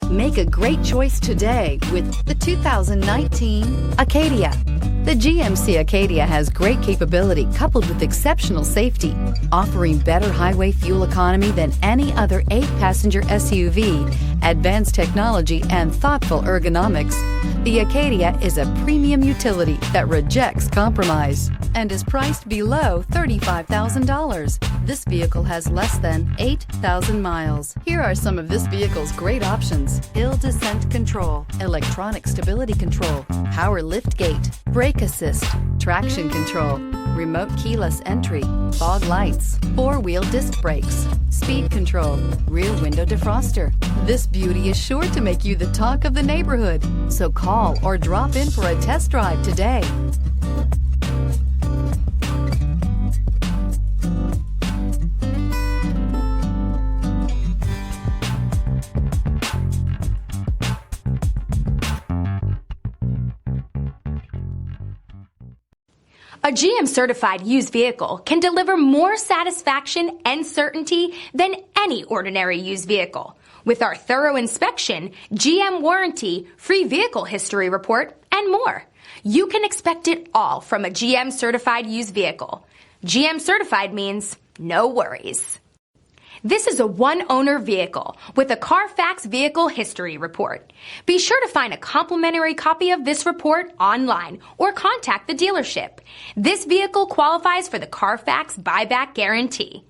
Make a great choice today with the 2019 Acadia. The GMC Acadia has great capability coupled with exceptional safety, offering better highway fuel economy than any other 8-passenger SUV, advanced technology, and thoughtful ergonomics. The Acadia is a premium utility that rejects compromise and is priced below $35,000. This vehicle has less than 8,000 miles. Here are some of this vehicle's great options: hill descent control, electronic stability control, power lift gate, brake assist, traction control, remote keyless entry, fog lights, 4-wheel disc brakes, speed control, rear window defroster. This beauty is sure to make you the talk of the neighborhood. So call or drop in for a test drive today. A GM certified used vehicle can deliver more satisfaction and certainty than any ordinary used vehicle. With our thorough inspection, GM warranty, free vehicle history report, and more. You can expect it all from a GM certified used vehicle. GM certified means no worries. This is a one-owner vehicle with a Carfax Vehicle History Report. Be sure to find a complimentary copy of this report online or contact the dealership. This vehicle qualifies for the Carfax Buyback Guarantee.